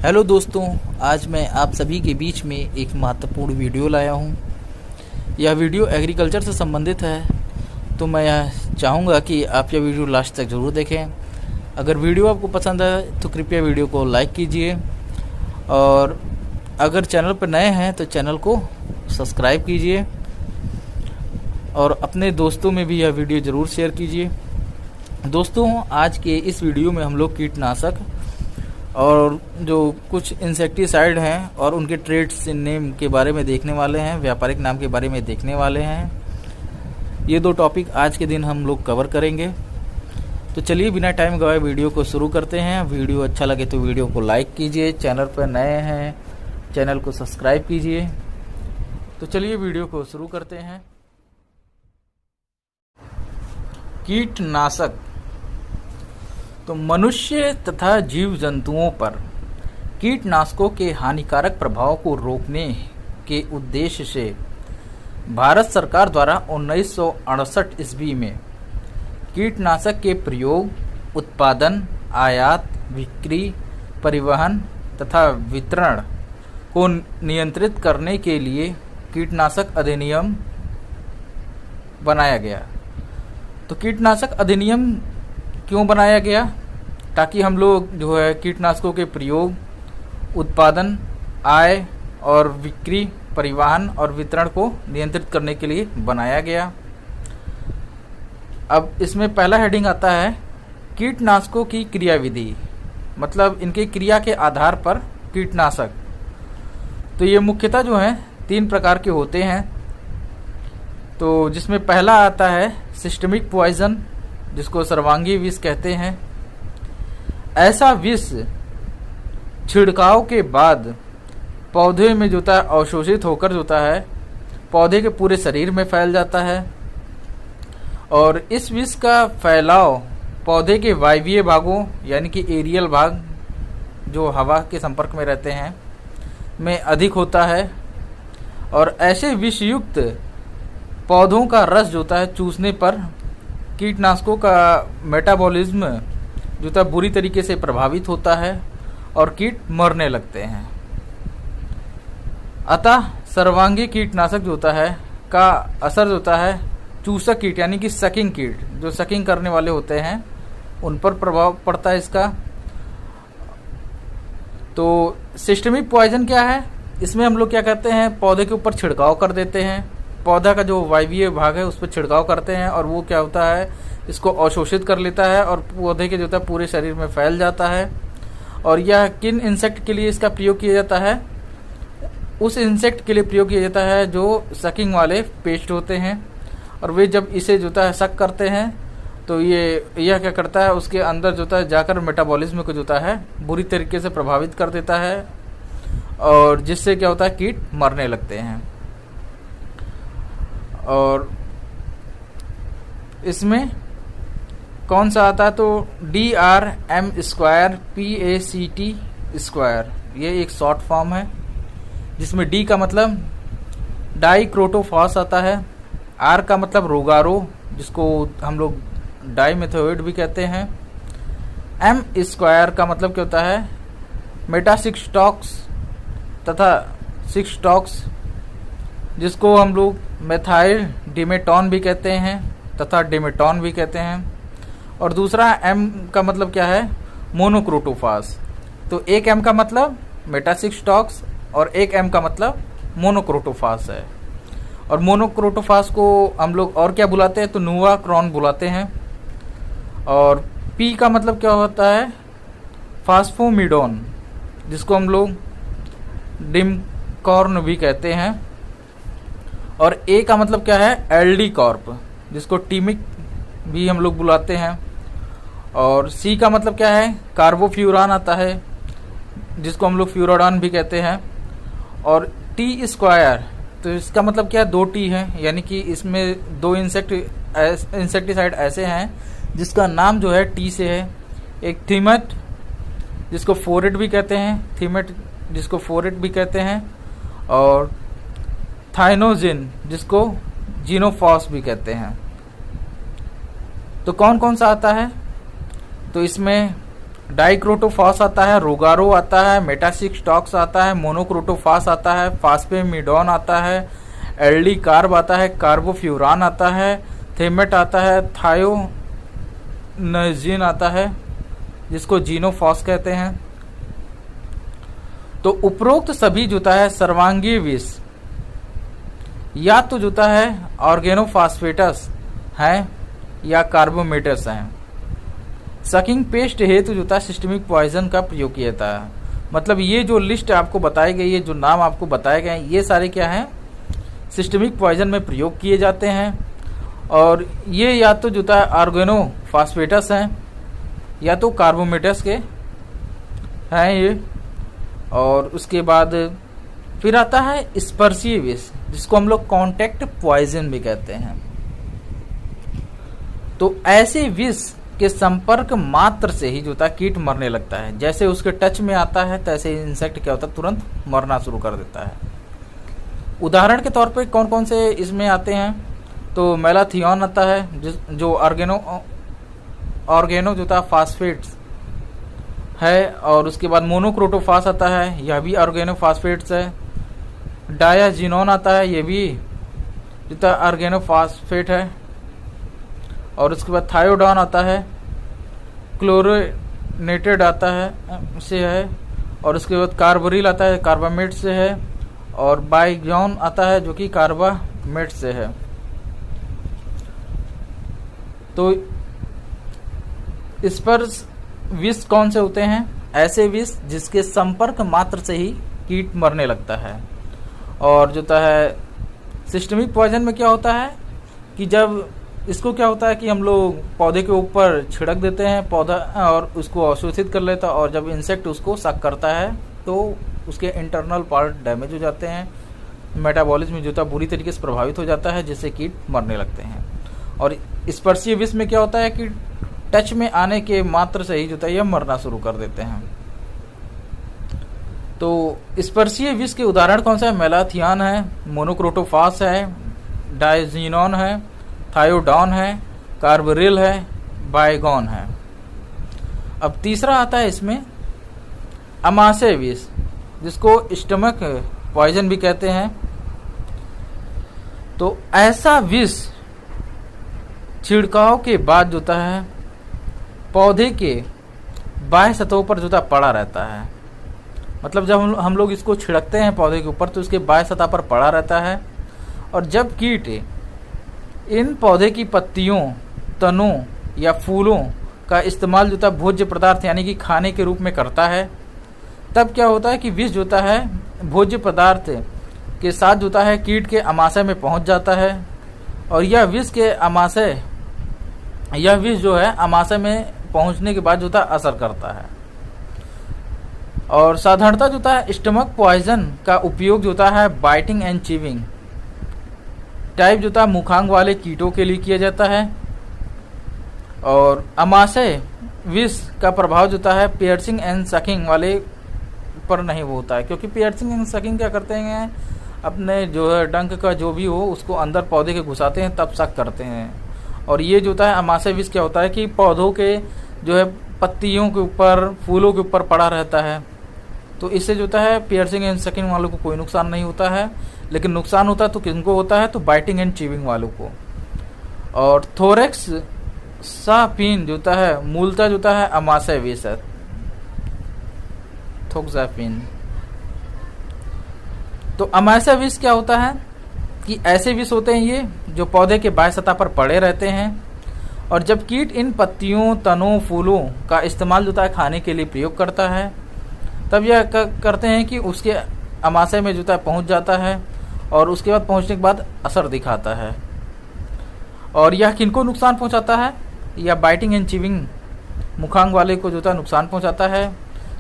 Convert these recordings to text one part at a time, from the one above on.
Hello दोस्तों, आज मैं आप सभी के बीच में एक महत्वपूर्ण वीडियो लाया हूं। यह वीडियो एग्रीकल्चर से संबंधित है, तो मैं चाहूँगा कि आप यह वीडियो लास्ट तक ज़रूर देखें। अगर वीडियो आपको पसंद है तो कृपया वीडियो को लाइक कीजिए, और अगर चैनल पर नए हैं तो चैनल को सब्सक्राइब कीजिए, और अपने दोस्तों में भी यह वीडियो ज़रूर शेयर कीजिए। दोस्तों, आज के इस वीडियो में हम लोग कीटनाशक और जो कुछ इंसेक्टिसाइड हैं और उनके ट्रेड्स नेम के बारे में देखने वाले हैं, व्यापारिक नाम के बारे में देखने वाले हैं। ये दो टॉपिक आज के दिन हम लोग कवर करेंगे। तो चलिए बिना टाइम गवाए वीडियो को शुरू करते हैं। वीडियो अच्छा लगे तो वीडियो को लाइक कीजिए, चैनल पर नए हैं चैनल को सब्सक्राइब कीजिए। तो चलिए वीडियो को शुरू करते हैं। कीटनाशक तो मनुष्य तथा जीव जंतुओं पर कीटनाशकों के हानिकारक प्रभाव को रोकने के उद्देश्य से भारत सरकार द्वारा 1968 ईस्वी में कीटनाशक के प्रयोग, उत्पादन, आयात, बिक्री, परिवहन तथा वितरण को नियंत्रित करने के लिए कीटनाशक अधिनियम बनाया गया। तो कीटनाशक अधिनियम क्यों बनाया गया? ताकि हम लोग जो है कीटनाशकों के प्रयोग, उत्पादन, आय और बिक्री, परिवहन और वितरण को नियंत्रित करने के लिए बनाया गया। अब इसमें पहला हेडिंग आता है कीटनाशकों की क्रियाविधि, मतलब इनके क्रिया के आधार पर कीटनाशक। तो ये मुख्यतः जो है 3 प्रकार के होते हैं। तो जिसमें पहला आता है सिस्टमिक पॉइजन, जिसको सर्वांगी विष कहते हैं। ऐसा विष छिड़काव के बाद पौधे में जो है अवशोषित होकर जो है पौधे के पूरे शरीर में फैल जाता है, और इस विष का फैलाव पौधे के वायवीय भागों यानी कि एरियल भाग जो हवा के संपर्क में रहते हैं में अधिक होता है। और ऐसे विषयुक्त पौधों का रस जो है चूसने पर कीटनाशकों का मेटाबॉलिज्म जो था बुरी तरीके से प्रभावित होता है और कीट मरने लगते हैं। अतः सर्वांगी कीटनाशक जो होता है का असर जो होता है चूसक कीट यानी कि सकिंग कीट, जो सकिंग करने वाले होते हैं, उन पर प्रभाव पड़ता है इसका। तो सिस्टमिक पॉइजन क्या है? इसमें हम लोग क्या करते हैं, पौधे के ऊपर छिड़काव कर देते हैं, पौधा का जो वायवीय भाग है उस पर छिड़काव करते हैं, और वो क्या होता है इसको अवशोषित कर लेता है और पौधे के जो है पूरे शरीर में फैल जाता है। और यह किन इंसेक्ट के लिए इसका प्रयोग किया जाता है? उस इंसेक्ट के लिए प्रयोग किया जाता है जो सकिंग वाले पेस्ट होते हैं, और वे जब इसे जो है सक करते हैं तो यह क्या करता है, उसके अंदर जो है जाकर मेटाबॉलिज्म को जो है बुरी तरीके से प्रभावित कर देता है, और जिससे क्या होता है कीट मरने लगते हैं। और इसमें कौन सा आता है? तो DRM स्क्वायर PACT स्क्वायर, ये एक शॉर्ट फॉर्म है, जिसमें D का मतलब डाइक्रोटोफॉस आता है, R का मतलब रोगारो, जिसको हम लोग डाइमेथोइड भी कहते हैं, M स्क्वायर का मतलब क्या होता है मेटासिक्सटॉक्स तथा सिक्सटॉक्स, जिसको हम लोग मेथाइल डिमेटॉन भी कहते हैं तथा डिमेटॉन भी कहते हैं। और दूसरा M का मतलब क्या है मोनोक्रोटोफास। तो एक M का मतलब मेटासिक्सटॉक्स और एक M का मतलब मोनोक्रोटोफास है। और मोनोक्रोटोफास को हम लोग और क्या बुलाते हैं? तो नुआक्रॉन बुलाते हैं। और P का मतलब क्या होता है फास्फोमिडोन, जिसको हम लोग डिमकॉर्न भी कहते हैं। और A का मतलब क्या है एल्डी कॉर्प, जिसको टीमिक भी हम लोग बुलाते हैं। और C का मतलब क्या है कार्बोफ्यूरान आता है, जिसको हम लोग फ्यूराडान भी कहते हैं। और T स्क्वायर, तो इसका मतलब क्या है 2 T है, यानी कि इसमें 2 इंसेक्टिसाइड ऐसे हैं जिसका नाम जो है T से है। एक थीमेट, जिसको फोरेट भी कहते हैं, थीमेट जिसको फोरेट भी कहते हैं, और थाइनोजिन, जिसको जीनोफॉस भी कहते हैं। तो कौन कौन सा आता है? तो इसमें डाइक्रोटोफॉस आता है, रोगारो आता है, मेटासिक्सटॉक्स आता है, मोनोक्रोटोफॉस आता है, फास्फेमिडोन आता है, एल्डी कार्ब आता है, कार्बोफ्यूरान आता है, थेमेट आता है, थायोनाजिन आता है जिसको जीनोफॉस कहते हैं। तो उपरोक्त सभी जुता है सर्वांगीय विष या तो जुता है ऑर्गेनोफॉस्फेटस हैं या कार्बोमेटस हैं। सकिंग पेस्ट हेतु जुता सिस्टमिक पॉइजन का प्रयोग किया जाता है। मतलब ये जो लिस्ट आपको बताई गई है, जो नाम आपको बताए गए हैं, ये सारे क्या हैं, सिस्टमिक पॉइजन में प्रयोग किए जाते हैं। और ये या तो जुता है ऑर्गेनोफॉस्फेटस हैं या तो कार्बोमेटस के हैं ये। और उसके बाद फिर आता है स्पर्शीय विष जिसको हम लोग कॉन्टैक्ट पॉइजन भी कहते हैं। तो ऐसे विष के संपर्क मात्र से ही जुता कीट मरने लगता है। जैसे उसके टच में आता है तैसे इंसेक्ट क्या होता है, तुरंत मरना शुरू कर देता है। उदाहरण के तौर पे कौन कौन से इसमें आते हैं, तो मेलाथियन आता है जो ऑर्गेनो जुता फास्फेट्स है। और उसके बाद मोनोक्रोटोफॉस आता है, यह भी ऑर्गेनोफॉस्फेट्स है। डायाजिनोन आता है, ये भी जुता ऑर्गेनोफॉस्फेट है। और उसके बाद थायोडॉन आता है, क्लोरिनेटेड आता है से है। और उसके बाद कार्बोरिल आता है, कार्बामेट से है। और बाइगॉन आता है जो कि कार्बामेट से है। तो इस पर विष कौन से होते हैं, ऐसे विष जिसके संपर्क मात्र से ही कीट मरने लगता है। और जो है सिस्टमिक पॉइजन में क्या होता है कि जब इसको क्या होता है कि हम लोग पौधे के ऊपर छिड़क देते हैं पौधा और उसको अवशोषित कर लेता है। और जब इंसेक्ट उसको सक करता है तो उसके इंटरनल पार्ट डैमेज हो जाते हैं, मेटाबॉलिज्म जो था बुरी तरीके से प्रभावित हो जाता है, जिससे कीट मरने लगते हैं। और स्पर्शीय विष में क्या होता है कि टच में आने के मात्र से ही जो है यह मरना शुरू कर देते हैं। तो स्पर्शीय विष के उदाहरण कौन सा है, मेलाथियन है, मोनोक्रोटोफॉस है, डायजिनोन है, थायोडॉन है, कार्बोरिल है, बाइगॉन है। अब तीसरा आता है इसमें अमाशय विष जिसको स्टमक पॉइजन भी कहते हैं। तो ऐसा विष छिड़काव के बाद जो है पौधे के बाह्य सतहों पर जो पड़ा रहता है। मतलब जब हम लोग इसको छिड़कते हैं पौधे के ऊपर तो उसके बाह्य सतह पर पड़ा रहता है। और जब कीट इन पौधे की पत्तियों, तनों या फूलों का इस्तेमाल जो है भोज्य पदार्थ यानी कि खाने के रूप में करता है, तब क्या होता है कि विष जो है भोज्य पदार्थ के साथ जो है कीट के अमाशय में पहुंच जाता है। और यह विष जो है अमाशय में पहुंचने के बाद जो है असर करता है। और साधारणतः जो है स्टमक पॉइजन का उपयोग जो है बाइटिंग एंड चीविंग टाइप जो था मुखांग वाले कीटों के लिए किया जाता है। और अमाशय विष का प्रभाव जो है पियर्सिंग एंड सकिंग वाले पर नहीं होता है, क्योंकि पियर्सिंग एंड सकिंग क्या करते हैं, अपने जो है डंक का जो भी हो उसको अंदर पौधे के घुसाते हैं तब सक करते हैं। और ये जो है अमाशय विष क्या होता है कि पौधों के जो है पत्तियों के ऊपर, फूलों के ऊपर पड़ा रहता है। तो इससे जो है पियर्सिंग एंड सकिंग वालों को कोई नुकसान नहीं होता है, लेकिन नुकसान होता है तो किनको होता है, तो बाइटिंग एंड चीविंग वालों को। और थोरेक्स सापिन जो है मूलतः जो है अमाशय विष है, थोक्सापिन। तो अमाशय विष क्या होता है कि ऐसे विष होते हैं ये जो पौधे के बाह्य सतह पर पड़े रहते हैं। और जब कीट इन पत्तियों, तनों, फूलों का इस्तेमाल जो है खाने के लिए प्रयोग करता है, तब यह करते हैं कि उसके अमाशय में जो है पहुंच जाता है और उसके बाद पहुंचने के बाद असर दिखाता है। और यह किनको नुकसान पहुंचाता है, या बाइटिंग एंड चीविंग मुखांग वाले को जो है नुकसान पहुंचाता है,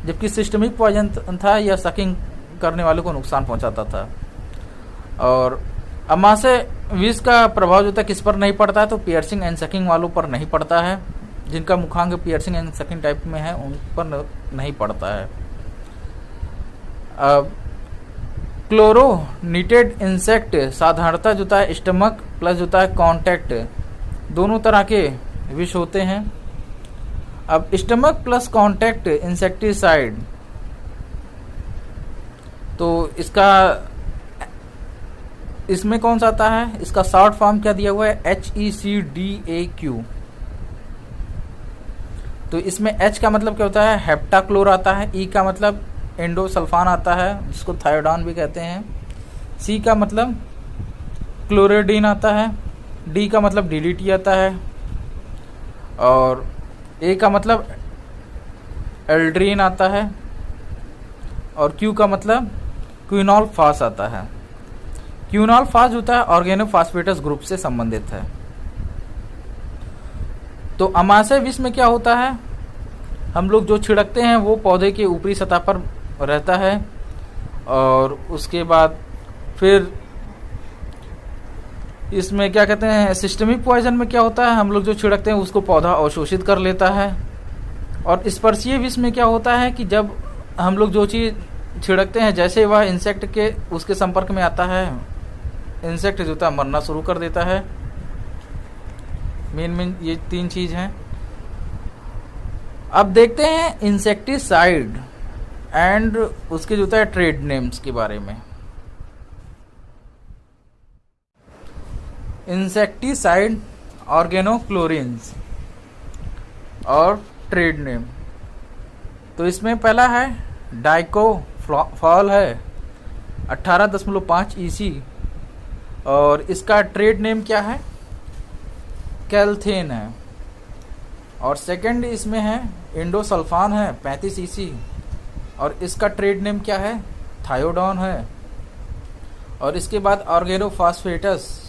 जबकि सिस्टमिक पॉइजन था या सकिंग करने वालों को नुकसान पहुंचाता था। और अमाशय विष का प्रभाव जो था किस पर नहीं पड़ता है, तो पियर्सिंग एंड सकिंग वालों पर नहीं पड़ता है। जिनका मुखांग पियर्सिंग एंड सकिंग टाइप में है उन पर नहीं पड़ता है। क्लोरोनिटेड इंसेक्ट साधारणतः जो है स्टमक प्लस जो है कॉन्टैक्ट दोनों तरह के विष होते हैं। अब स्टमक प्लस कॉन्टैक्ट इंसेक्टिसाइड, तो इसमें कौन सा आता है, इसका शॉर्ट फॉर्म क्या दिया हुआ है, HECDAQ। तो इसमें H का मतलब क्या होता है, हेप्टाक्लोर आता है। E का मतलब एंडोसल्फान आता है, जिसको थायोडान भी कहते हैं। C का मतलब क्लोरिडीन आता है। D का मतलब DDT आता है। और A का मतलब एल्ड्रीन आता है। और Q का मतलब क्विनॉल फास आता है। क्विनॉल फास होता है ऑर्गेनोफॉस्फेटस ग्रुप से संबंधित है। तो अमाशय विष में क्या होता है, हम लोग जो छिड़कते हैं वो पौधे के ऊपरी सतह पर रहता है, और उसके बाद फिर इसमें क्या कहते हैं, सिस्टमिक पॉइजन में क्या होता है, हम लोग जो छिड़कते हैं उसको पौधा अवशोषित कर लेता है। और स्पर्शीय विष में क्या होता है कि जब हम लोग जो चीज़ छिड़कते हैं, जैसे वह इंसेक्ट के उसके संपर्क में आता है, इंसेक्ट जो होता है मरना शुरू कर देता है। मेन ये 3 चीज़ हैं। अब देखते हैं इंसेक्टिसाइड एंड उसके जो होता है ट्रेड नेम्स के बारे में। इंसेक्टिसाइड ऑर्गेनोक्लोरिन्स और ट्रेड नेम, तो इसमें पहला है डाइकोफॉल है 18.5 EC, और इसका ट्रेड नेम क्या है, कैल्थेन है। और सेकंड इसमें है इंडोसल्फान है 35 EC, और इसका ट्रेड नेम क्या है, थायोडॉन है। और इसके बाद ऑर्गेनोफॉस्फेटस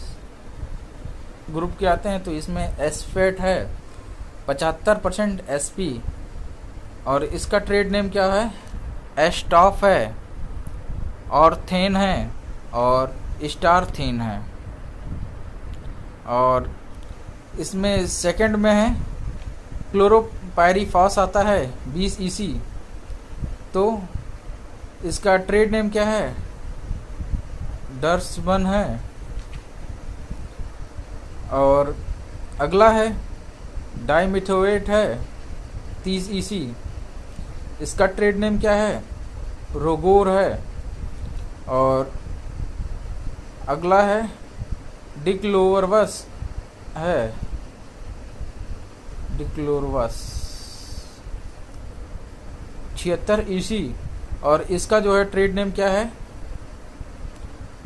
ग्रुप के आते हैं, तो इसमें एस्फेट है 75% SP, और इसका ट्रेड नेम क्या है, एस्टॉफ है, और थेन है, और स्टारथीन है। और इसमें सेकंड में है क्लोरोपायरीफॉस आता है 20 EC, तो इसका ट्रेड नेम क्या है, डर्सबन है। और अगला है डाइमिथोएट है 30 EC, इसका ट्रेड नेम क्या है, रोगोर है। और अगला है डिक्लोरवस है, डिक्लोरवस 76 EC, और इसका जो है ट्रेड नेम क्या है,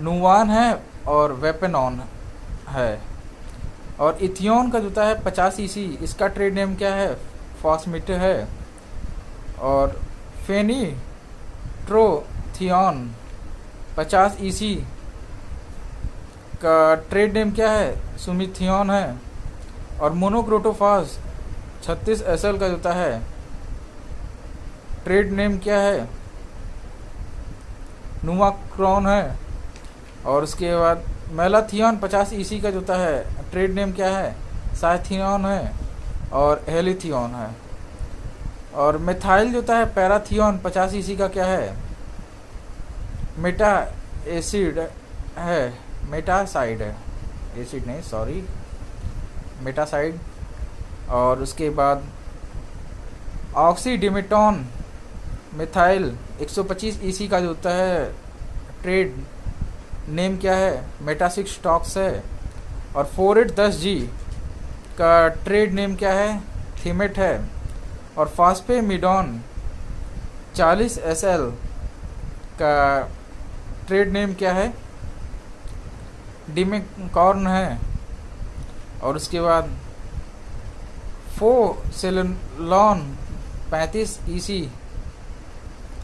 नुवान है और वेपेनॉन है। और इथियोन का जूता है 50 EC, इसका ट्रेड नेम क्या है, फॉस्मिट है। और फेनीट्रोथियोन 50 EC का ट्रेड नेम क्या है, सुमिथियोन है। और मोनोक्रोटोफास 36 SL का जूता है, ट्रेड नेम क्या है, नुमाक्रॉन है। और उसके बाद मेलाथियन 50 EC का जूता है, ट्रेड नेम क्या है, साइथियन है और हेलिथियन है। और मिथाइल जूता है पैराथियन 50 EC का क्या है, मेटा एसिड है, मेटासाइड है, एसिड नहीं सॉरी, मेटासाइड। और उसके बाद ऑक्सीडिमेटॉन मिथाइल 125 EC का जो होता है, ट्रेड नेम क्या है, मेटासिक्स टॉक्स है। और 4810G का ट्रेड नेम क्या है, थीमेट है। और फास्फेमिडॉन 40 SL का ट्रेड नेम क्या है, डिमेकॉर्न है। और उसके बाद फोसेलोन 35 EC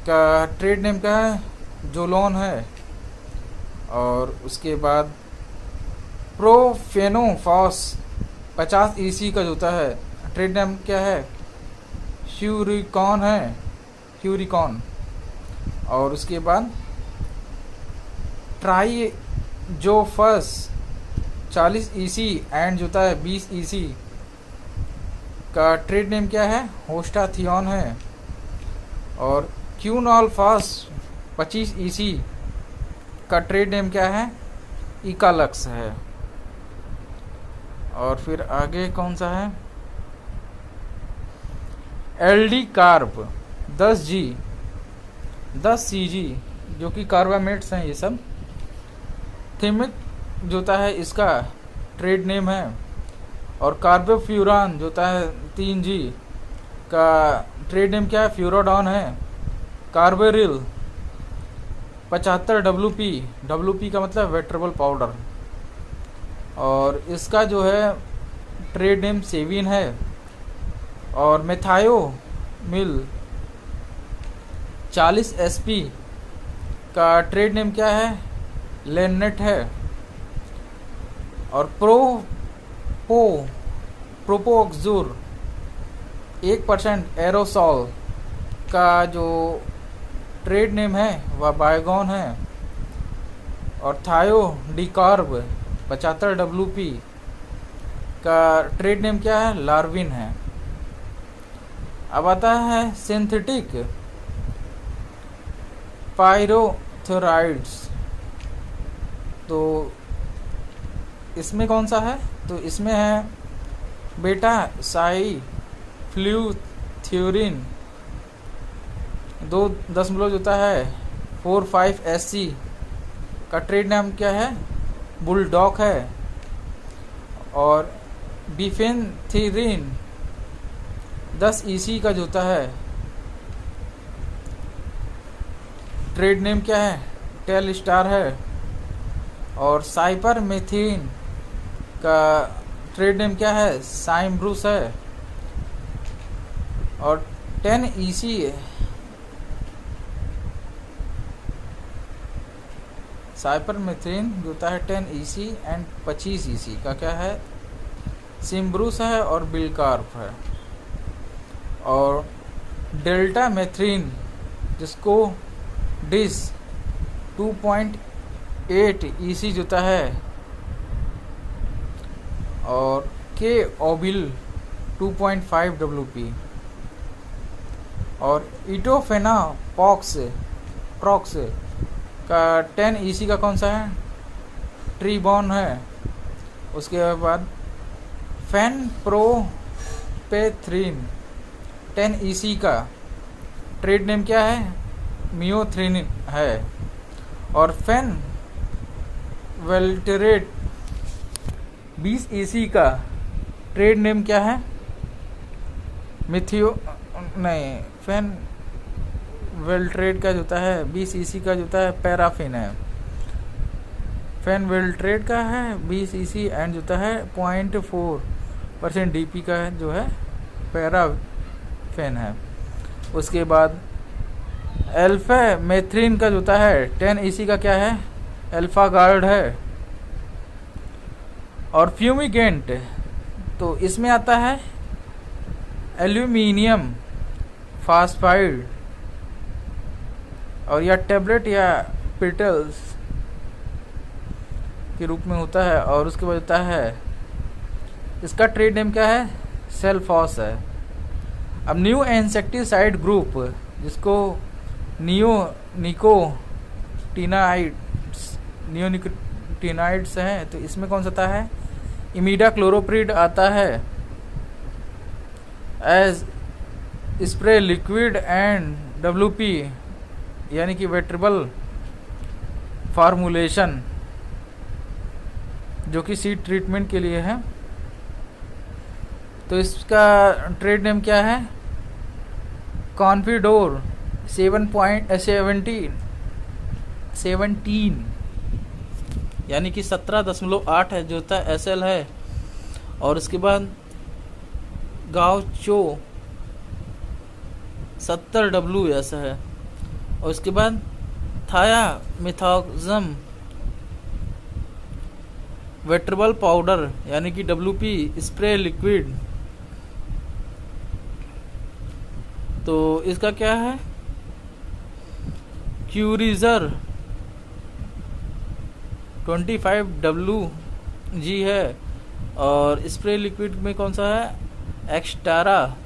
का ट्रेड नेम क्या है, जोलोन है। और उसके बाद प्रोफेनोफॉस 50 EC का होता है, ट्रेड नेम क्या है, ह्यूरिकॉन है, ह्यूरिकॉन। और उसके बाद ट्राइजोफस 40 EC एंड जो होता है 20 EC का ट्रेड नेम क्या है, होस्टाथियन है। और क्यूनॉल्फास 25 EC का ट्रेड नेम क्या है, इकालक्स है। और फिर आगे कौन सा है, LD कार्ब 10G 10CG जो कि कार्बामेट्स हैं ये सब। थिमिक जो होता है इसका ट्रेड नेम है। और कार्बोफ्यूरान जो होता है 3G का ट्रेड नेम क्या है, फ्यूरोडॉन है। कार्बोरिल 75 WP का मतलब वेट्रेबल पाउडर, और इसका जो है ट्रेड नेम सेविन है। और मेथायोमिल 40 SP का ट्रेड नेम क्या है, लेनेट है। और प्रोपोक्सुर 1% एरोसॉल का जो ट्रेड नेम है वह बायगॉन है। और थायोडिकार्ब 75 WP का ट्रेड नेम क्या है, लार्विन है। अब आता है सिंथेटिक पायरोथोराइड्स। तो इसमें कौन सा है, तो इसमें है बेटा साई फ्लूथ्यूरिन 2 होता है 45 SC का ट्रेड नाम क्या है, बुलडॉग है। और बिफेन्थीरिन 10 EC का जो होता है ट्रेड नेम क्या है, टेल स्टार है। और साइपर मेथिन का ट्रेड नेम क्या है, साइम्ब्रूस है। और 10 EC साइपर मेथिन जो होता है 10 EC एंड 25 EC का क्या है, सिम्ब्रूस है और बिलकार्प है। और डेल्टा मेथ्रीन जिसको डिस 2.8 EC जो होता है। और के ओबिल 2.5 WP। और इटोफेना प्रॉक्स का 10 EC का कौन सा है, ट्रीबॉन है। उसके बाद फेनप्रोपेथ्रिन 10 EC का ट्रेड नेम क्या है, मियोथ्रिन है। और फेन वेल्टरेट 20 EC का ट्रेड नेम क्या है, फेन वेल्ट्रेट का जो होता है 20 EC का जो होता है पैराफिन है। फेन वेल्ट्रेट का है 20 EC एंड जो होता है 0.4% DP का जो है पैराफिन है। उसके बाद अल्फा मेथ्रीन का जो होता है 10 EC का क्या है, अल्फा गार्ड है। और फ्यूमिगेंट तो इसमें आता है एल्यूमिनियम फास्फाइड, और या टेबलेट या पिटल्स के रूप में होता है। और उसके बाद होता है इसका ट्रेड नेम क्या है, सेल्फॉस है। अब न्यू इंसेक्टिसाइड ग्रुप जिसको नियोनिकोटिनाइड्स हैं, तो इसमें कौन सा आता है, इमिडाक्लोरोप्रिड आता है as spray liquid and WP यानी कि वेट्रेबल फार्मूलेशन जो कि सीड ट्रीटमेंट के लिए है। तो इसका ट्रेड नेम क्या है, कॉन्फिडोर 17 यानी कि 17.8 है जो होता है SL है। और उसके बाद गाउचो 70 WS है। और उसके बाद थायामिथॉक्सम वेट्रेबल पाउडर यानी कि WP स्प्रे लिक्विड, तो इसका क्या है, क्यूरिजर 25 WG है। और स्प्रे लिक्विड में कौन सा है, एक्सटारा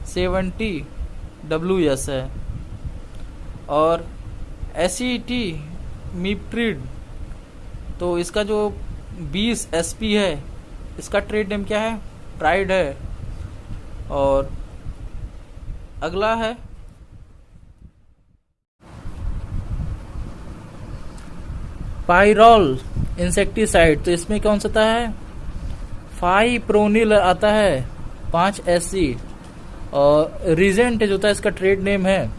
70 WS है। और एसीटीमिप्रिड तो इसका जो 20 SP है, इसका ट्रेड नेम क्या है, प्राइड है। और अगला है पाइरोल इंसेक्टिसाइड। तो इसमें कौन सा आता है, फाइप्रोनिल आता है 5SC। और रीजेंट जो होता है इसका ट्रेड नेम है।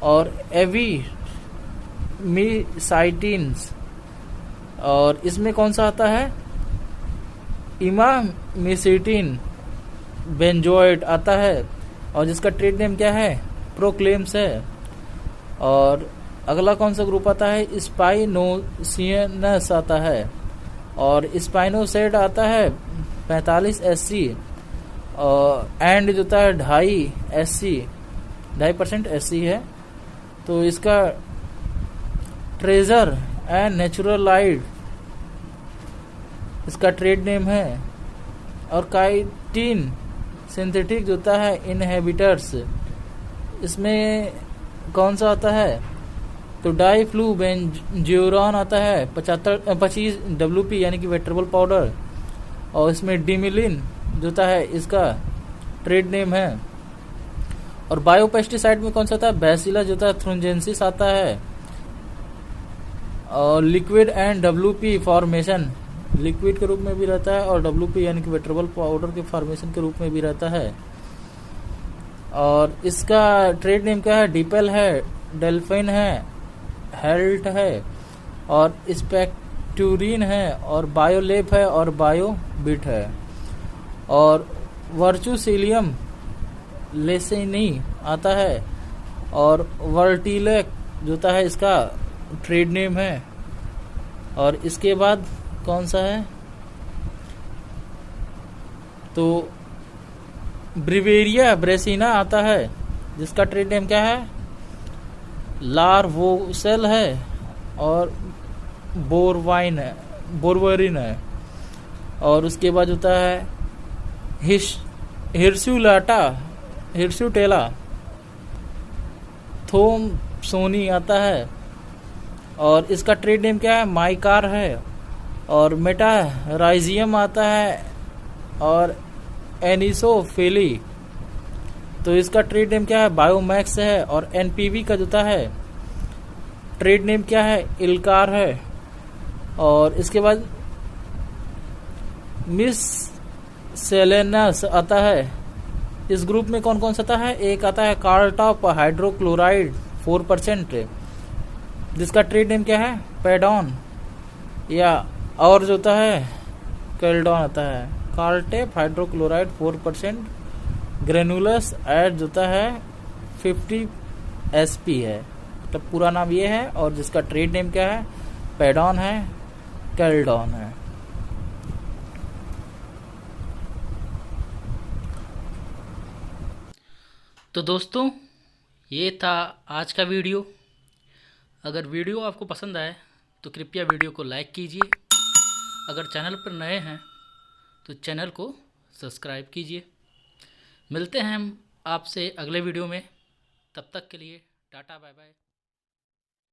और एवीमिसाइटिन्स, और इसमें कौन सा आता है, इमामिसिटिन बेंजोएट आता है, और जिसका ट्रेड नेम क्या है, प्रोक्लेम्स है। और अगला कौन सा ग्रुप आता है, स्पाइनोसियनस आता है। और स्पाइनोसेड आता है 45SC। एंड जो होता है 2.5% SC है। तो इसका ट्रेजर एंड नेचुरल लाइट इसका ट्रेड नेम है। और काइटिन सिंथेटिक जो होता है इनहेबिटर्स, इसमें कौन सा आता है, तो डाइफ्लूबेंजूरॉन आता है 25 WP यानी कि वेट्रेबल पाउडर। और इसमें डिमिलिन जो होता है इसका ट्रेड नेम है। और बायोपेस्टिसाइड में कौन सा आता है, बैसिलस जो होता है थ्रुंजेंसिस आता है। और liquid and WP formation, liquid के रूप में भी रहता है, और WP यानी कि वेट्रेबल पाउडर के फॉर्मेशन के रूप में भी रहता है। और इसका ट्रेड नेम क्या है, डिपेल है, डेल्फिन है, हेल्ट है, और स्पेक्टूरिन है, और बायोलेप है, और बायोबिट है। और वर्चुसिलियम लेसेनी आता है। और वर्टिलेक जो होता है इसका ट्रेड नेम है। और इसके बाद कौन सा है, तो ब्रिवेरिया ब्रेसिना आता है, जिसका ट्रेड नेम क्या है, लार्वोसेल है, और बोरवरिन है। और उसके बाद होता है हिर्सुटेला थोमसोनी आता है। और इसका ट्रेड नेम क्या है, माइकार है। और मेटाराइजियम आता है, और एनिसोफिली। तो इसका ट्रेड नेम क्या है, बायोमैक्स है। और NPV का जोता है ट्रेड नेम क्या है, इल्कार है। और इसके बाद मिस सेलेनस आता है। इस ग्रुप में कौन कौन सा आता है, एक आता है कार्लटॉप हाइड्रोक्लोराइड 4%, जिसका ट्रेड नेम क्या है, पैडॉन, या और जो होता है कैल्डॉन आता है। कार्लटेप हाइड्रोक्लोराइड 4%, ग्रेनुलस एड जो होता है 50 SP है। तो पूरा नाम ये है। और जिसका ट्रेड नेम क्या है, पैडॉन है, कैल्डॉन है। तो दोस्तों, ये था आज का वीडियो। अगर वीडियो आपको पसंद आए तो कृपया वीडियो को लाइक कीजिए। अगर चैनल पर नए हैं तो चैनल को सब्सक्राइब कीजिए। मिलते हैं हम आपसे अगले वीडियो में। तब तक के लिए टाटा बाय बाय।